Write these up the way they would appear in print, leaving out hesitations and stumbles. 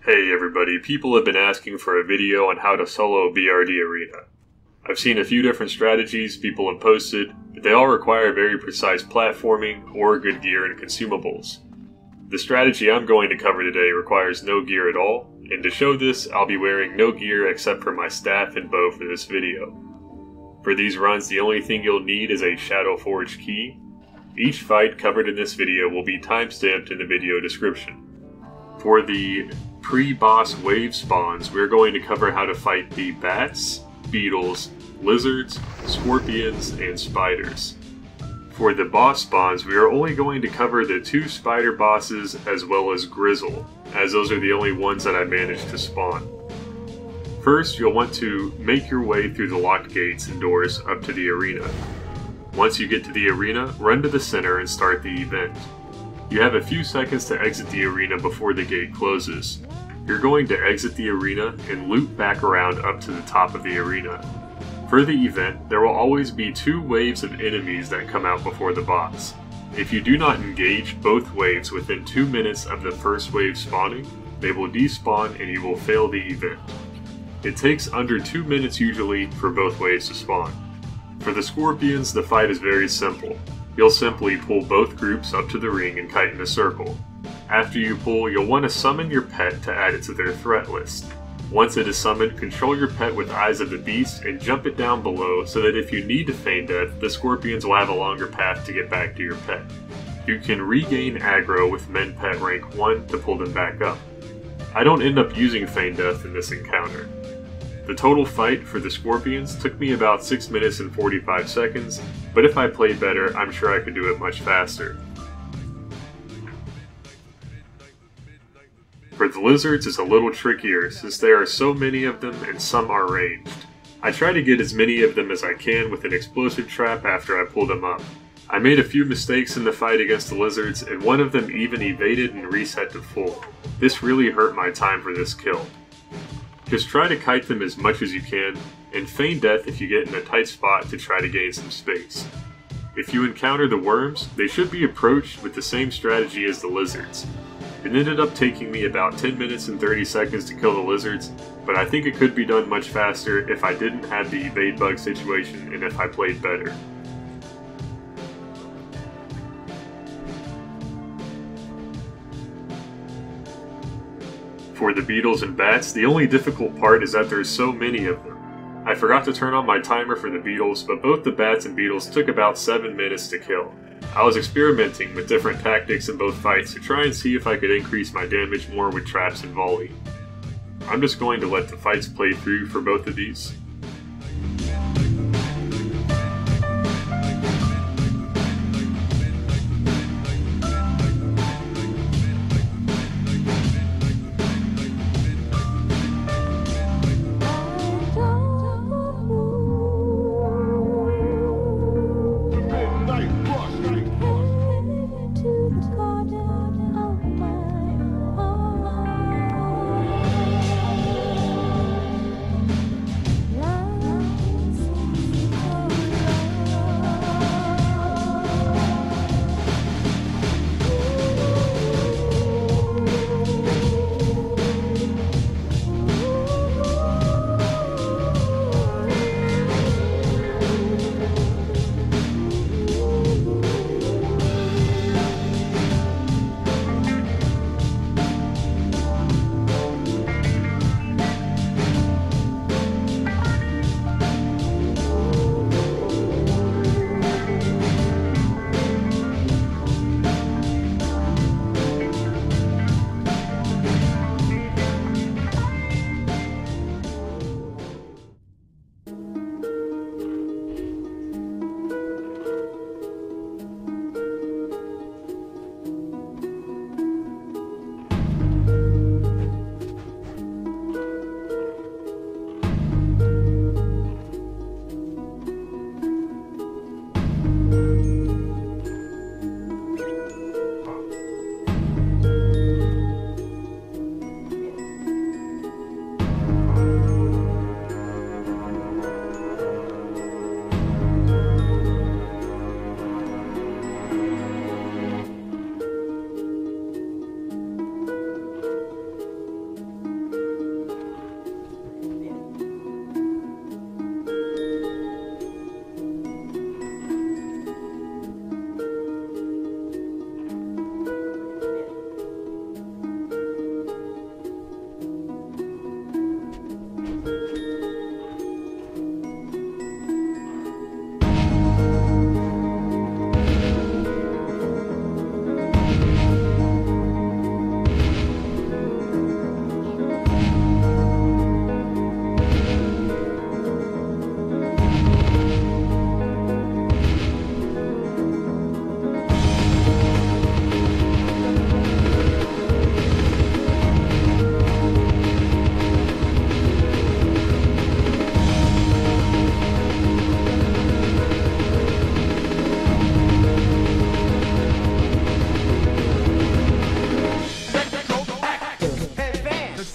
Hey everybody, people have been asking for a video on how to solo BRD Arena. I've seen a few different strategies people have posted, but they all require very precise platforming or good gear and consumables. The strategy I'm going to cover today requires no gear at all, and to show this, I'll be wearing no gear except for my staff and bow for this video. For these runs, the only thing you'll need is a Shadow Forge key. Each fight covered in this video will be timestamped in the video description. For the pre-boss wave spawns, we're going to cover how to fight the bats, beetles, lizards, scorpions, and spiders. For the boss spawns, we are only going to cover the 2 spider bosses as well as Grizzle, as those are the only ones that I managed to spawn. First, you'll want to make your way through the locked gates and doors up to the arena. Once you get to the arena, run to the center and start the event. You have a few seconds to exit the arena before the gate closes. You're going to exit the arena and loop back around up to the top of the arena. For the event, there will always be 2 waves of enemies that come out before the boss. If you do not engage both waves within 2 minutes of the first wave spawning, they will despawn and you will fail the event. It takes under 2 minutes usually for both waves to spawn. For the scorpions, the fight is very simple. You'll simply pull both groups up to the ring and kite in a circle. After you pull, you'll want to summon your pet to add it to their threat list. Once it is summoned, control your pet with Eyes of the Beast and jump it down below so that if you need to feign death, the scorpions will have a longer path to get back to your pet. You can regain aggro with Men Pet rank 1 to pull them back up. I don't end up using feign death in this encounter. The total fight for the scorpions took me about 6 minutes and 45 seconds, but if I played better, I'm sure I could do it much faster. For the lizards, it's a little trickier since there are so many of them and some are ranged. I try to get as many of them as I can with an explosive trap after I pull them up. I made a few mistakes in the fight against the lizards and one of them even evaded and reset to full. This really hurt my time for this kill. Just try to kite them as much as you can, and feign death if you get in a tight spot to try to gain some space. If you encounter the worms, they should be approached with the same strategy as the lizards. It ended up taking me about 10 minutes and 30 seconds to kill the lizards, but I think it could be done much faster if I didn't have the evade bug situation and if I played better. For the beetles and bats, the only difficult part is that there's so many of them. I forgot to turn on my timer for the beetles, but both the bats and beetles took about 7 minutes to kill. I was experimenting with different tactics in both fights to try and see if I could increase my damage more with traps and volley. I'm just going to let the fights play through for both of these.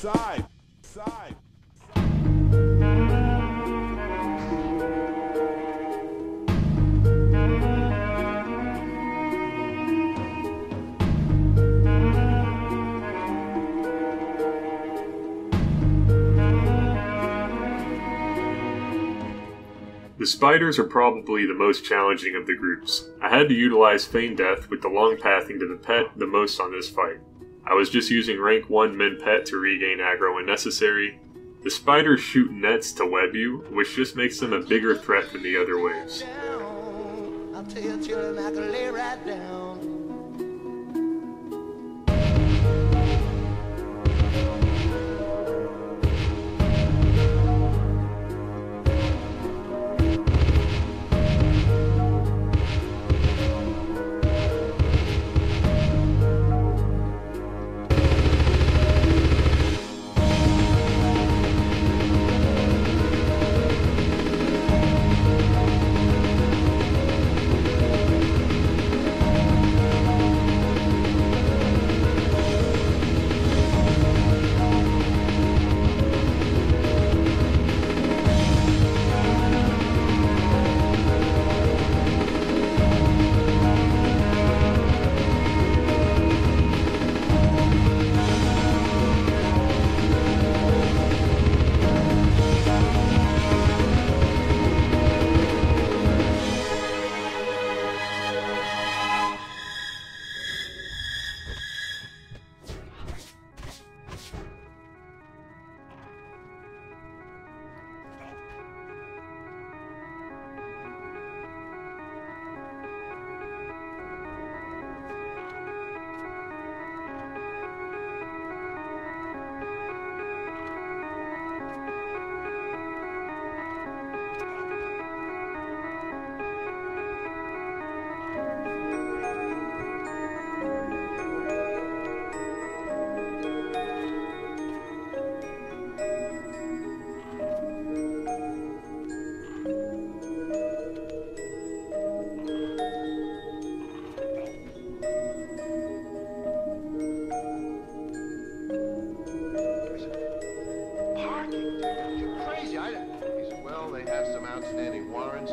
side, side. The spiders are probably the most challenging of the groups. I had to utilize Feign Death with the long pathing to the pet the most on this fight. I was just using rank 1 min pet to regain aggro when necessary. The spiders shoot nets to web you, which just makes them a bigger threat than the other waves. I'll tell you children, I can lay right down.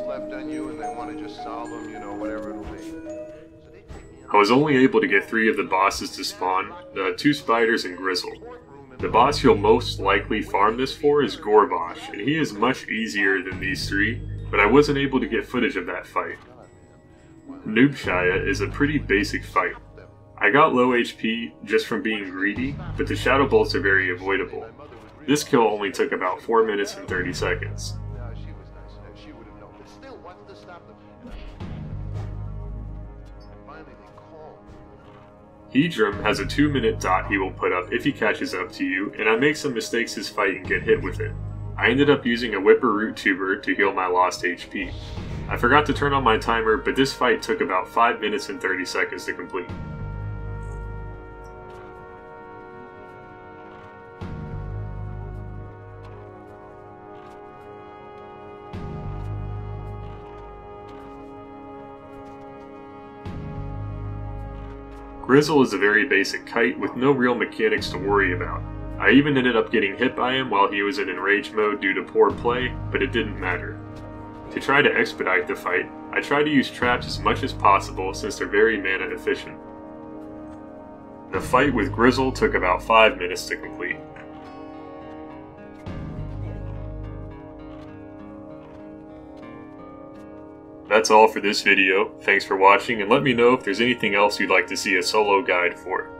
Left on you and they want to just solve them, you know, whatever it'll be. I was only able to get 3 of the bosses to spawn, 2 spiders and Grizzle. The boss you'll most likely farm this for is Gorbosh, and he is much easier than these 3, but I wasn't able to get footage of that fight. Anubshiah is a pretty basic fight. I got low HP just from being greedy, but the shadow bolts are very avoidable. This kill only took about 4 minutes and 30 seconds. Hedrum has a 2-minute dot he will put up if he catches up to you, and I make some mistakes this fight and get hit with it. I ended up using a Whipper Root Tuber to heal my lost HP. I forgot to turn on my timer, but this fight took about 5 minutes and 30 seconds to complete. Grizzle is a very basic kite with no real mechanics to worry about. I even ended up getting hit by him while he was in enrage mode due to poor play, but it didn't matter. To try to expedite the fight, I try to use traps as much as possible since they're very mana efficient. The fight with Grizzle took about 5 minutes to complete. That's all for this video. Thanks for watching, and let me know if there's anything else you'd like to see a solo guide for.